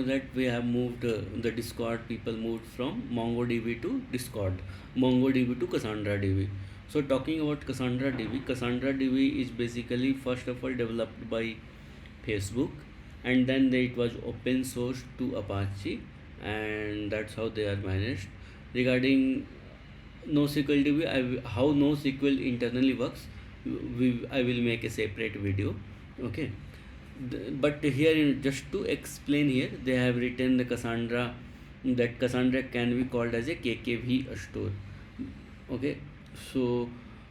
that we have moved the Discord people moved from MongoDB to Discord, MongoDB to Cassandra DB. So talking about Cassandra DB is basically first of all developed by Facebook, and then it was open sourced to Apache, and that's how they are managed. Regarding NoSQL DB, how NoSQL internally works, I will make a separate video. Okay, but here just to explain here, they have written the Cassandra, that Cassandra can be called as a KKV store. Okay, so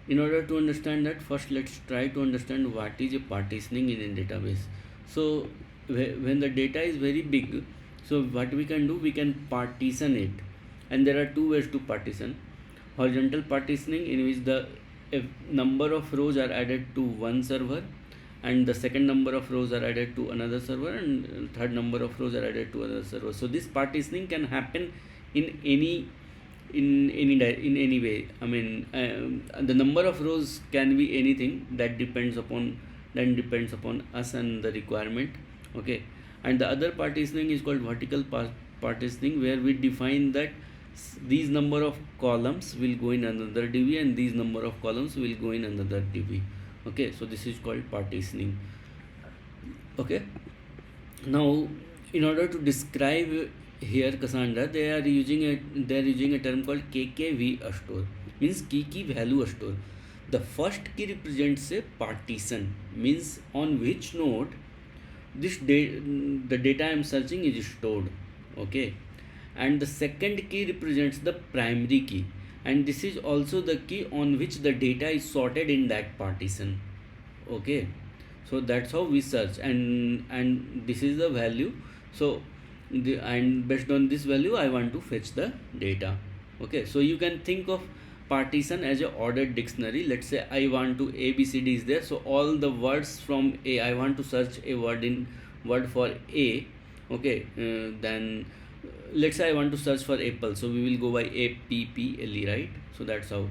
in order to understand that, first let's try to understand what is a partitioning in a database. So when the data is very big, so what we can do, we can partition it, and there are two ways to partition. Horizontal partitioning, in which the number of rows are added to one server, and the second number of rows are added to another server, and third number of rows are added to another server. So this partitioning can happen in any way. I mean, the number of rows can be anything, that depends upon us and the requirement. Okay, and the other partitioning is called vertical partitioning, where we define that these number of columns will go in another DB, and these number of columns will go in another DB. Okay, so this is called partitioning. Okay, now in order to describe here Cassandra, they are using a term called KKV store, means key value store. The first key represents a partition, means on which node the data I am searching is stored. Okay, and the second key represents the primary key, and this is also the key on which the data is sorted in that partition. Okay, so that's how we search, and this is the value. So and based on this value I want to fetch the data. Okay, so you can think of partition as a ordered dictionary. Let's say I want to ABCD is there, so all the words from A, I want to search a word for A. Okay, then let's say I want to search for apple, so we will go by APPLE, right? So that's how.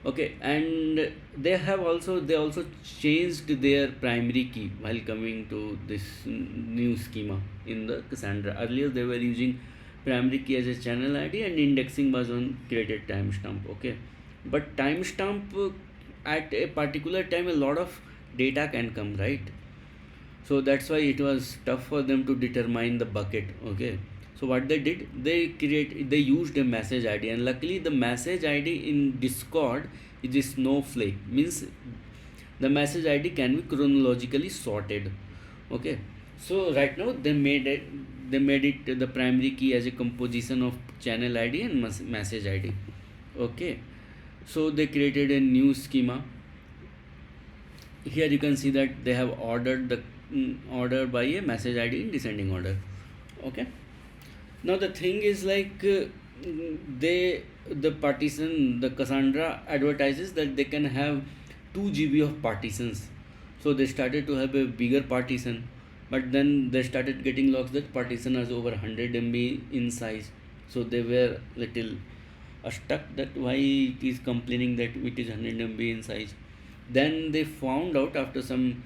Okay, and they also changed their primary key while coming to this new schema in the Cassandra. Earlier they were using primary key as a channel ID, and indexing was on created timestamp. Okay, but timestamp, at a particular time a lot of data can come, right? So that's why it was tough for them to determine the bucket. Okay, so what they did, they used a message ID, and luckily the message ID in Discord is a snowflake, means the message ID can be chronologically sorted. Okay, so right now they made it the primary key as a composition of channel ID and message ID. Okay, so they created a new schema. Here you can see that they have ordered the order by a message ID in descending order. Okay, now the thing is like, the Cassandra advertises that they can have 2 GB of partitions. So they started to have a bigger partition, but then they started getting logs that partition is over 100 MB in size. So they were little stuck, that why it is complaining that it is 100 MB in size. Then they found out after some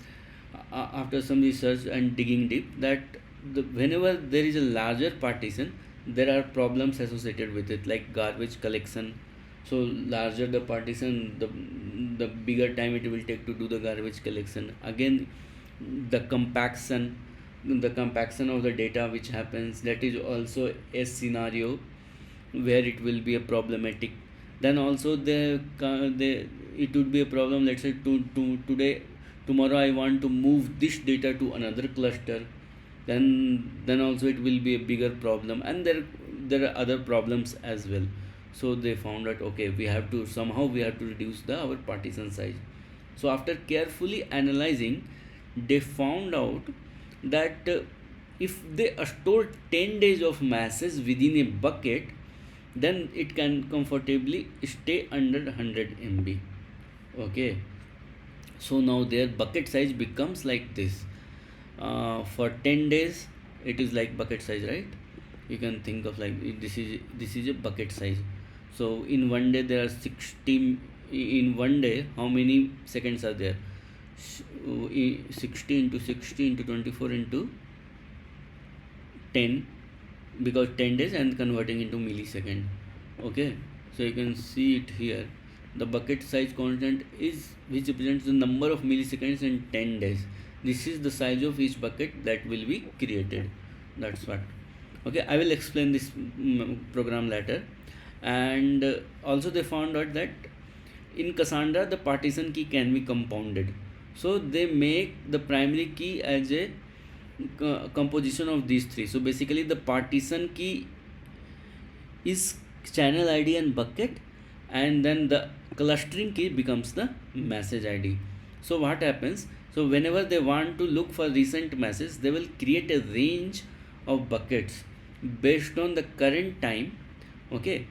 research and digging deep, that whenever there is a larger partition, there are problems associated with it, like garbage collection. So larger the partition, the bigger time it will take to do the garbage collection. Again, the compaction of the data which happens, that is also a scenario where it will be a problematic. Then also it would be a problem. Let's say tomorrow I want to move this data to another cluster, then also it will be a bigger problem, and there are other problems as well. So they found that, okay, we have to reduce our partition size. So after carefully analyzing, they found out that if they store 10 days of masses within a bucket, then it can comfortably stay under 100 MB. Okay, so now their bucket size becomes like this. For 10 days it is like bucket size, right? You can think of like this is a bucket size. So in one day there are 60. In one day, how many seconds are there? 60 into 60 into 24 into 10, because 10 days, and converting into millisecond. Okay, so you can see it here. The bucket size constant is which represents the number of milliseconds in 10 days. This is the size of each bucket that will be created. That's what. Okay, I will explain this program later. And also they found out that in Cassandra the partition key can be compounded. So they make the primary key as a composition of these three. So basically the partition key is channel ID and bucket, and then the clustering key becomes the message ID. So what happens, so whenever they want to look for recent message, they will create a range of buckets based on the current time. Okay,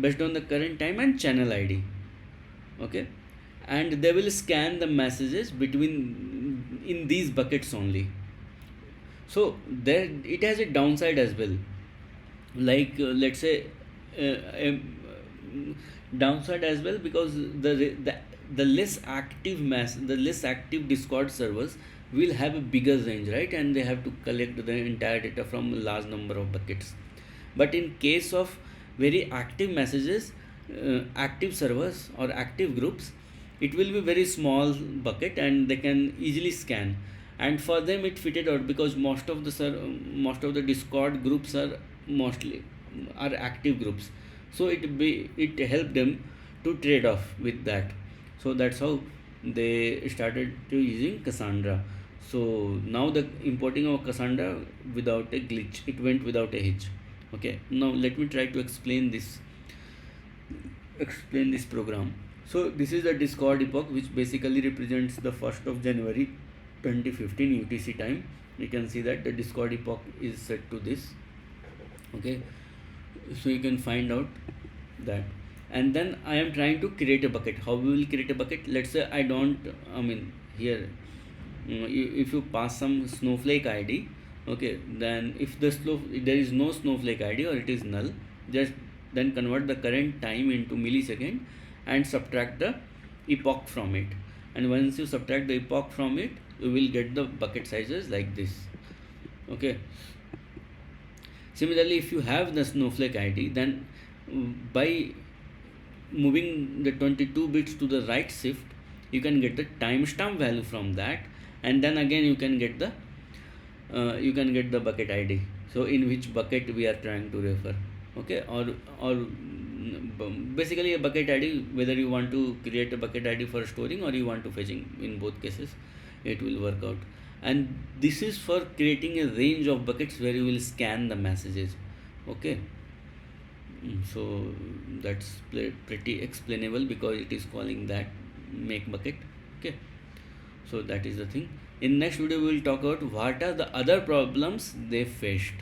based on the current time and channel ID. Okay, and they will scan the messages between in these buckets only. So there it has a downside as well. Like let's say a downside as well, because the less active the less active Discord servers will have a bigger range, right? And they have to collect the entire data from a large number of buckets. But in case of very active messages, active servers or active groups, it will be very small bucket and they can easily scan. And for them it fitted out, because most of the Discord groups are mostly are active groups. So it helped them to trade off with that. So that's how they started to using Cassandra. So now the importing of Cassandra without a glitch, it went without a hitch. Okay, now let me try to explain this program. So this is the Discord epoch, which basically represents the 1st of January 2015 UTC time. You can see that the Discord epoch is set to this. Okay, so you can find out that. And then I am trying to create a bucket. How we will create a bucket? Let's say I don't, I mean here, if you pass some snowflake ID, okay, then if there is no snowflake ID or it is null, just then convert the current time into millisecond and subtract the epoch from it. And once you subtract the epoch from it, you will get the bucket sizes like this. Okay, similarly, if you have the snowflake ID, then by moving the 22 bits to the right shift, you can get the timestamp value from that, and then again you can get the bucket ID. So in which bucket we are trying to refer. Okay, or basically a bucket ID, whether you want to create a bucket ID for storing or you want to fetching, in both cases it will work out. And this is for creating a range of buckets where you will scan the messages. Okay, so that's pretty explainable, because it is calling that make bucket. Okay, so that is the thing. In next video we will talk about what are the other problems they faced.